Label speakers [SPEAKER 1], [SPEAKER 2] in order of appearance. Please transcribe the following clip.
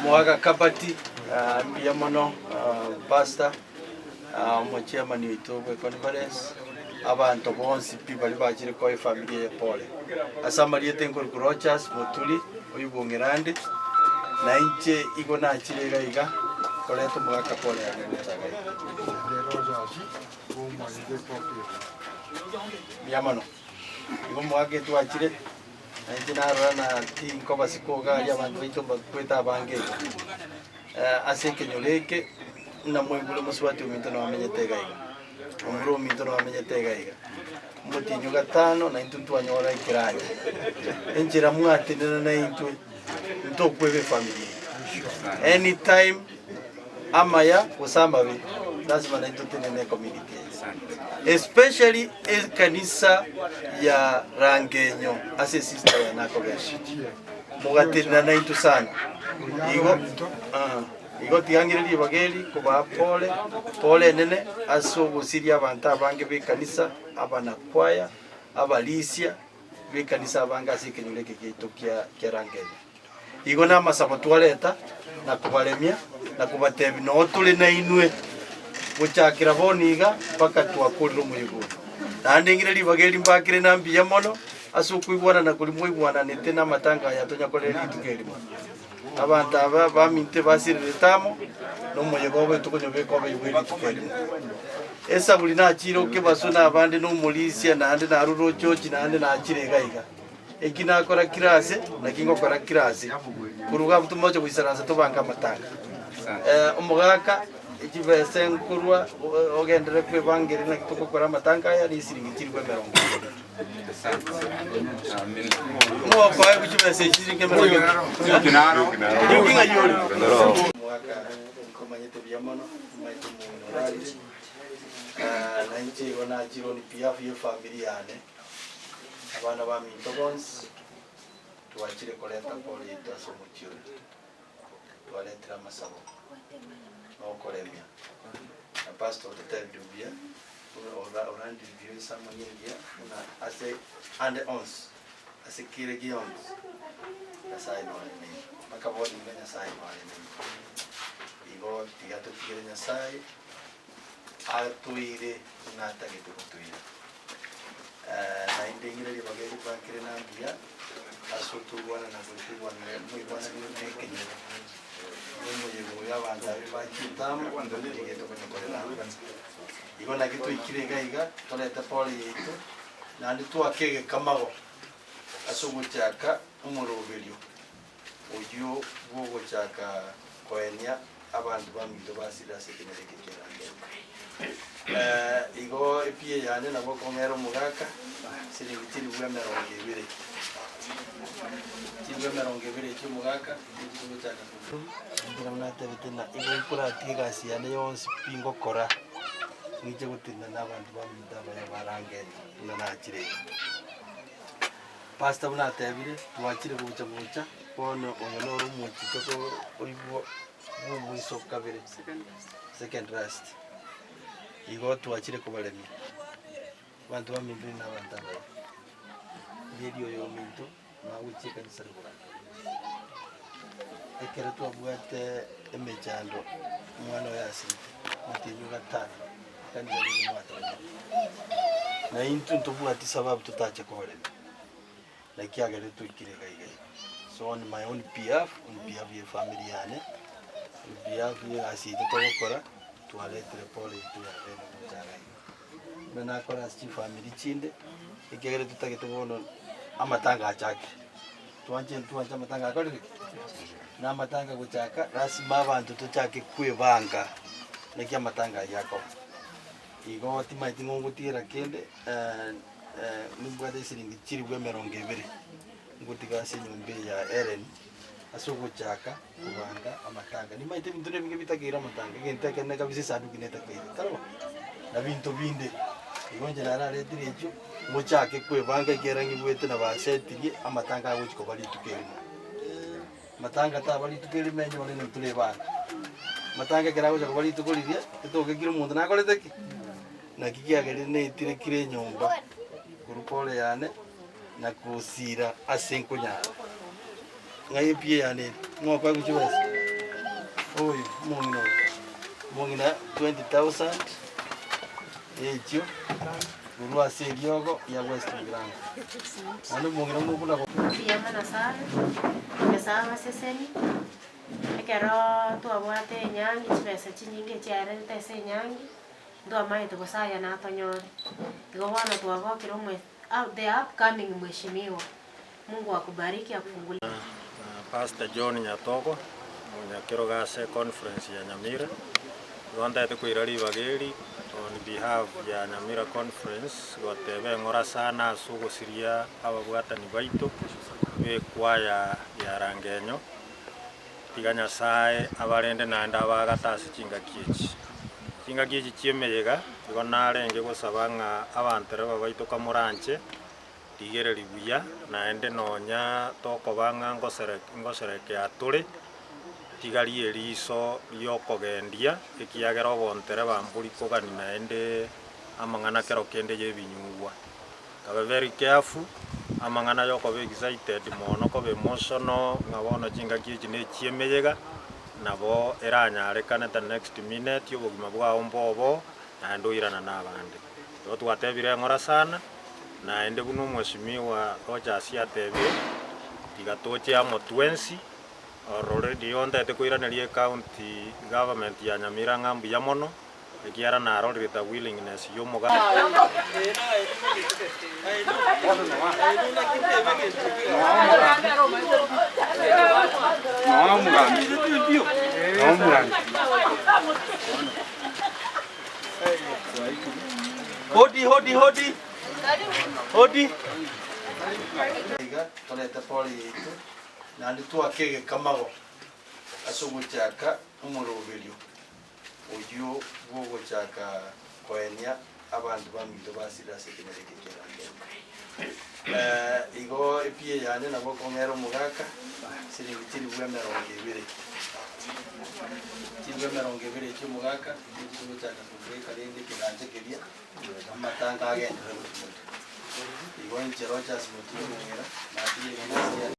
[SPEAKER 1] Mwaga Kabati, Yamono, Pastor, Chairman Itobe Conference, abantu bonsi bali bakire kwa familia ya Pole. Asamarie tenkor Rochas, Motuli, Oyubongerande, na inche iko na chirega iga, koleto mwaka Pole ya mutaga. Yamono. Iko mwage tu achire. Nainjina rana ti nkoba sikoga ya bantu bitomba kweta bange. Aseke nyoleke na mwebule muswati uminto no amenyetega iga. Umro uminto no amenyetega iga. Muti nyuga tano na intuntu anyora ikiranya. Enjira mwati na intu ntokwebe familia. Anytime amaya usamba bi lazima na intuntu nene community. Especially kanisa ya Rangenyo ase sister ya Nakogeshi mugatirina na intu sana igo tiangiriri bageri kuba Pole nene aso gusiria abantu abange be kanisa abana kwaya abalisia be kanisa abanga asikenyuleke kito kya Rangenyo igo na masabo twaleta na kubalemia na kubatebi no tuli na inwe muchakira boniga paka twakurira umuyigo nandengire libageri mbakire nambiya mono asukwibwana na kulimwibwana nete na matanga yatonya kolera itukelimo abantu aba baminte basiretamo no muyigo bwe tukonyobe kobe yubiri tukelimo esa buli na chiro ke basuna abande no mulisia nande na ruro chochi nande na chirega iga ekina akora kirase na kingo kora kirase kuruga mtumoje kuisaranza tobanga matanga umugaka ikivese nkurwa ogendere kwe bangere na kitoko kora matanga ya risiringi kirwe merongo amen mo kwa ikivese kiringe merongo kinaro kinga yori mwaka komanyete byamono maito munorali na nchi wana jironi pia vya familia yane abana ba Mintobons tuachire koleta Pole itaso muchiro tualetera masabo okolemia na pastor tetendubia orandi view samanyelia una ase ande ons ase kiregi ons asai no ni makabodi nganya sai no ni igo tigato kirenya sai atuire na tageto kutuira na indengire libageri bakire na bia asutu wana na kutuwana muy bwana ni kenye Mungu y'abantu bakitamu ndondigete kwenye igona kitu ikirega iga toleta Pole yetu nandi twakege kamago asuguchaka umurubirio uyu bwo chaka koenya abantu bamito basira sekenere kikeranga igo epie yane nabo komero mugaka siringitiri bwa merongo ibiri Tiga merongo ibiri cy'umugaka igihugu cyane kugira munate bitina igo ikora tigasi yane yonse pingo kora nije gutina n'abantu bamudaba Barangenya nakire pastor munate abire twakire buca bono oyo no rumuki to oyibo mwiso kabere second rest igo twakire kubalemia bantu bamindwe n'abantu video yo minto na uchika nisarura ekere tu abwate emejando mwana yasi matinyo gatano kandi ni mwata na intu ntubwati sababu tutache kole na kiagere tu ikirega igai so on my own behalf ya family yane behalf ya asite tokora tualetre Pole tu ya reno mjana na nakora si family chinde ikigere tutake tubono amatanga achake tuanje amatanga akore na amatanga guchaka rasima abantu tuchake kwebanga nekia amatanga yako igo tima itingongutira kende nibwade siringi chiri bwe merongo ibiri ngutiga sinyumbe ya Eren asuguchaka kubanga amatanga nimaite mintune mingi bitagira amatanga genta kene kabisa sadu kineta kwira tarwa na bintu binde igonje nara redirejo muchake kwebanga gerangi bwete na basetiye amatanga aguchiko bali tukeli matanga ta bali tukeli menye bali ntule bana matanga gerago chako bali tukoliria kitoke kiro muntu nakolete ki na kikiagere ne itire kire nyomba kuru Pole yane na kusira asenko nyara ngai pie yani ngo kwa kuchwesa oyo mongina 20,000 echo Gurua Seriogo ya West Grand. Ano mongina mukula ko.
[SPEAKER 2] Ya mana sana. Kesama seseni. Ekero twabwate nyangi chipesa chinyinge chiare tese nyangi. Ndo amaye tukosaya na atonyore. Igo bwana twabokero mwe the upcoming mheshimiwa. Mungu akubariki akufungulie.
[SPEAKER 3] Pastor John Nyatogo munyakiro gase conference ya Nyamira. Rwanda tukwirari bageri on behalf ya Nyamira conference gotebe ngora sana asugo siria ababwatani baito be kwaya ya Rangenyo tiganya sae abarende nanda bagatasi kinga kieci chiemeyega igo narenge gosabanga abantere babaito kamuranche tigere libuya naende nonya tokobanga ngosereke aturi tigari eriso riokogendia ekiagera obontere bamburi kogani naende amang'ana kero kende yebinyugwa kabe very careful amang'ana yokobe excited mono kobe emotional ngabono chingaki echi nechiemeyega nabo eranyarekane the next minute obogima bwao mbobo naende oirana nabande igo twatebire ng'ora sana naende buno mheshimiwa Rogers atebire tiga toche amo 20 already onda tekoiranerie county government ya Nyamira ng'ambu ya mono ekiara narorita willingness yomuga
[SPEAKER 1] Hodi toleta poli yetu nandi twakege kamago asuguchaka umurubirio uyu guguchaka koenia abantu bamito basira sekemereke kerangenge igo epie yane nabo kongero mugaka siringi tiri bwa 200 tiri bwa 200 cy'umugaka guguchaka kubreka rende kiranje keria amatanga agenda igo inchero cha smutiro ngera na tiye